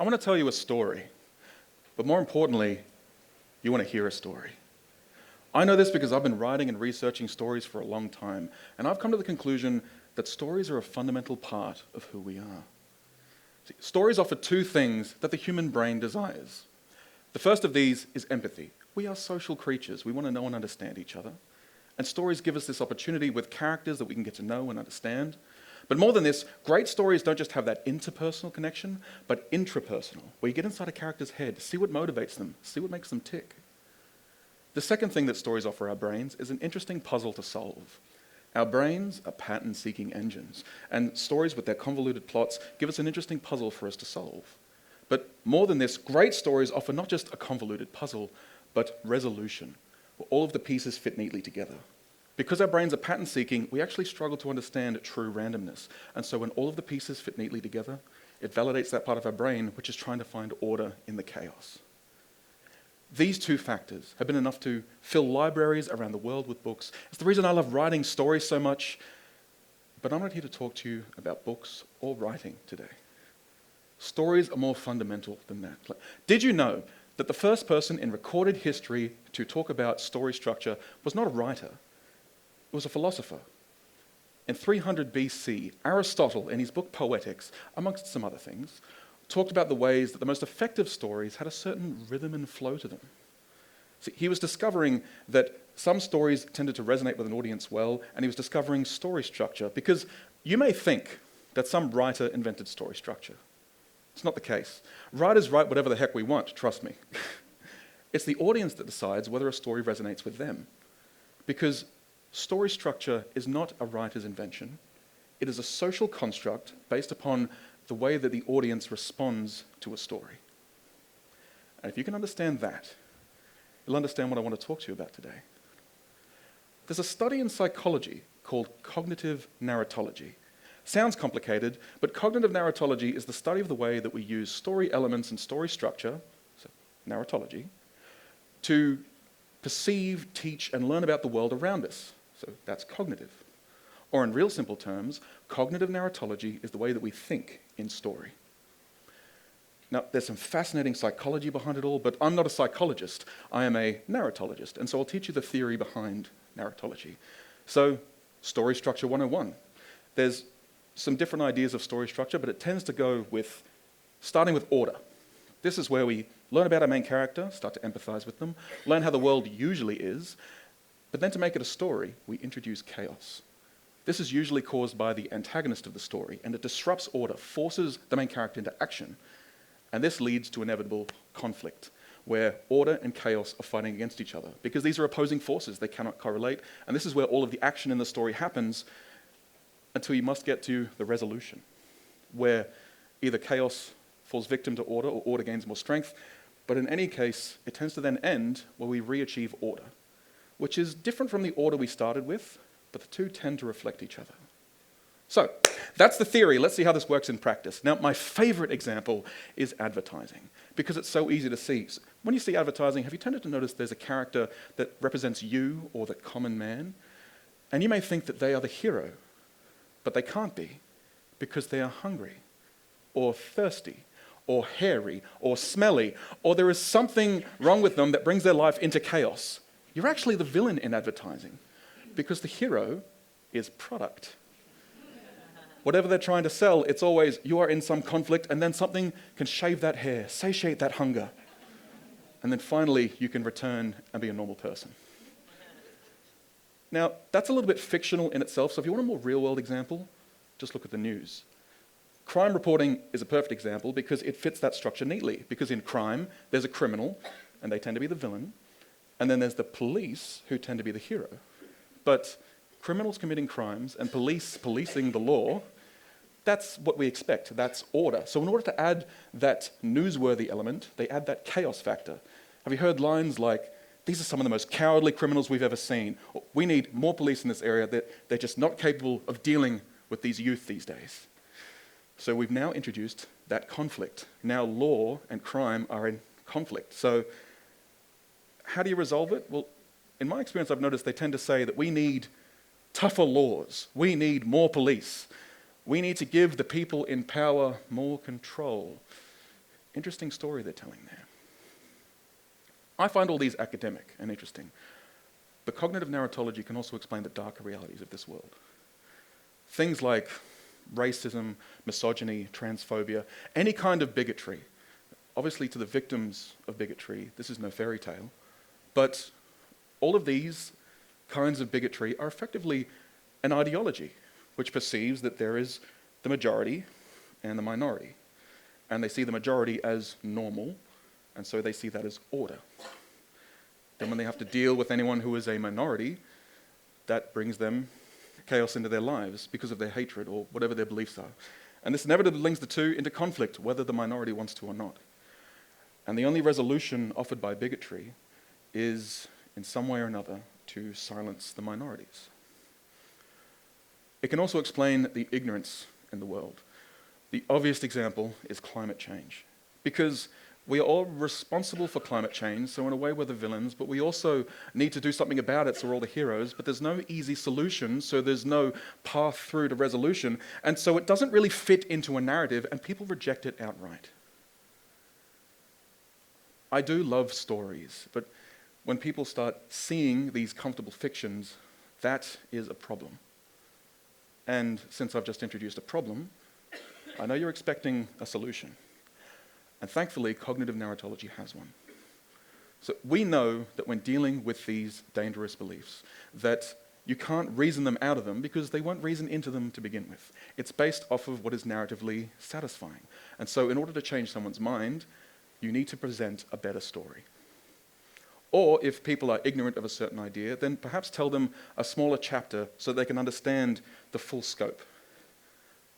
I want to tell you a story, but more importantly, you want to hear a story. I know this because I've been writing and researching stories for a long time, and I've come to the conclusion that stories are a fundamental part of who we are. See, stories offer two things that the human brain desires. The first of these is empathy. We are social creatures. We want to know and understand each other. And stories give us this opportunity with characters that we can get to know and understand. But more than this, great stories don't just have that interpersonal connection, but intrapersonal, where you get inside a character's head, see what motivates them, see what makes them tick. The second thing that stories offer our brains is an interesting puzzle to solve. Our brains are pattern-seeking engines, and stories with their convoluted plots give us an interesting puzzle for us to solve. But more than this, great stories offer not just a convoluted puzzle, but resolution, where all of the pieces fit neatly together. Because our brains are pattern-seeking, we actually struggle to understand true randomness. And so when all of the pieces fit neatly together, it validates that part of our brain which is trying to find order in the chaos. These two factors have been enough to fill libraries around the world with books. It's the reason I love writing stories so much. But I'm not here to talk to you about books or writing today. Stories are more fundamental than that. Did you know that the first person in recorded history to talk about story structure was not a writer? It was a philosopher. In 300 BC, Aristotle, in his book Poetics, amongst some other things, talked about the ways that the most effective stories had a certain rhythm and flow to them. See, he was discovering that some stories tended to resonate with an audience well, and he was discovering story structure, because you may think that some writer invented story structure. It's not the case. Writers write whatever the heck we want, trust me. It's the audience that decides whether a story resonates with them. Because story structure is not a writer's invention. It is a social construct based upon the way that the audience responds to a story. And if you can understand that, you'll understand what I want to talk to you about today. There's a study in psychology called cognitive narratology. Sounds complicated, but cognitive narratology is the study of the way that we use story elements and story structure, so narratology, to perceive, teach, and learn about the world around us. So that's cognitive. Or in real simple terms, cognitive narratology is the way that we think in story. Now, there's some fascinating psychology behind it all, but I'm not a psychologist. I am a narratologist, and so I'll teach you the theory behind narratology. So, story structure 101. There's some different ideas of story structure, but it tends to go with starting with order. This is where we learn about our main character, start to empathize with them, learn how the world usually is, but then to make it a story, we introduce chaos. This is usually caused by the antagonist of the story, and it disrupts order, forces the main character into action, and this leads to inevitable conflict, where order and chaos are fighting against each other, because these are opposing forces, they cannot correlate, and this is where all of the action in the story happens until you must get to the resolution, where either chaos falls victim to order or order gains more strength, but in any case, it tends to then end where we re-achieve order, which is different from the order we started with, but the two tend to reflect each other. So, that's the theory. Let's see how this works in practice. Now, my favorite example is advertising, because it's so easy to see. When you see advertising, have you tended to notice there's a character that represents you or the common man? And you may think that they are the hero, but they can't be, because they are hungry, or thirsty, or hairy, or smelly, or there is something wrong with them that brings their life into chaos. You're actually the villain in advertising, because the hero is product. Whatever they're trying to sell, it's always, you are in some conflict, and then something can shave that hair, satiate that hunger, and then finally you can return and be a normal person. Now, that's a little bit fictional in itself, so if you want a more real-world example, just look at the news. Crime reporting is a perfect example because it fits that structure neatly, because in crime, there's a criminal, and they tend to be the villain, and then there's the police, who tend to be the hero. But criminals committing crimes and police policing the law, that's what we expect, that's order. So in order to add that newsworthy element, they add that chaos factor. Have you heard lines like, these are some of the most cowardly criminals we've ever seen. Or, we need more police in this area, they're just not capable of dealing with these youth these days. So we've now introduced that conflict. Now law and crime are in conflict. So how do you resolve it? Well, in my experience, I've noticed they tend to say that we need tougher laws. We need more police. We need to give the people in power more control. Interesting story they're telling there. I find all these academic and interesting, but cognitive narratology can also explain the darker realities of this world. Things like racism, misogyny, transphobia, any kind of bigotry. Obviously, to the victims of bigotry, this is no fairy tale, but all of these kinds of bigotry are effectively an ideology which perceives that there is the majority and the minority. And they see the majority as normal, and so they see that as order. Then when they have to deal with anyone who is a minority, that brings them chaos into their lives because of their hatred or whatever their beliefs are. And this inevitably links the two into conflict, whether the minority wants to or not. And the only resolution offered by bigotry is, in some way or another, to silence the minorities. It can also explain the ignorance in the world. The obvious example is climate change, because we are all responsible for climate change, so in a way we're the villains, but we also need to do something about it, so we're all the heroes, but there's no easy solution, so there's no path through to resolution, and so it doesn't really fit into a narrative, and people reject it outright. I do love stories, but when people start seeing these comfortable fictions, that is a problem. And since I've just introduced a problem, I know you're expecting a solution. And thankfully, cognitive narratology has one. So we know that when dealing with these dangerous beliefs, that you can't reason them out of them because they won't reason into them to begin with. It's based off of what is narratively satisfying. And so in order to change someone's mind, you need to present a better story. Or if people are ignorant of a certain idea, then perhaps tell them a smaller chapter so they can understand the full scope.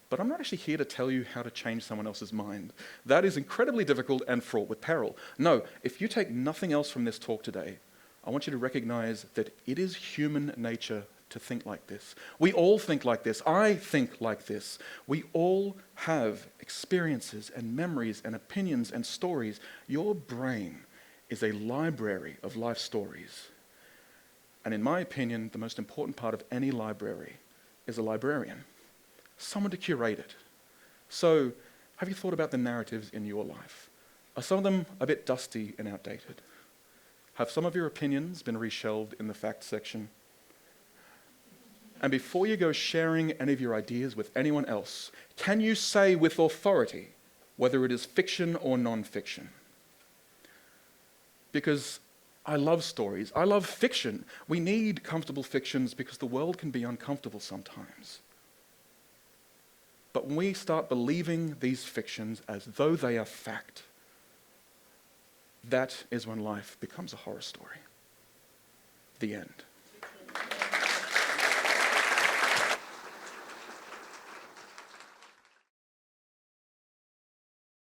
But I'm not actually here to tell you how to change someone else's mind. That is incredibly difficult and fraught with peril. No, if you take nothing else from this talk today, I want you to recognize that it is human nature to think like this. We all think like this. I think like this. We all have experiences and memories and opinions and stories. Your brain is a library of life stories. And in my opinion, the most important part of any library is a librarian. Someone to curate it. So, have you thought about the narratives in your life? Are some of them a bit dusty and outdated? Have some of your opinions been reshelved in the facts section? And before you go sharing any of your ideas with anyone else, can you say with authority whether it is fiction or non-fiction? Because I love stories. I love fiction. We need comfortable fictions because the world can be uncomfortable sometimes. But when we start believing these fictions as though they are fact, that is when life becomes a horror story. The end.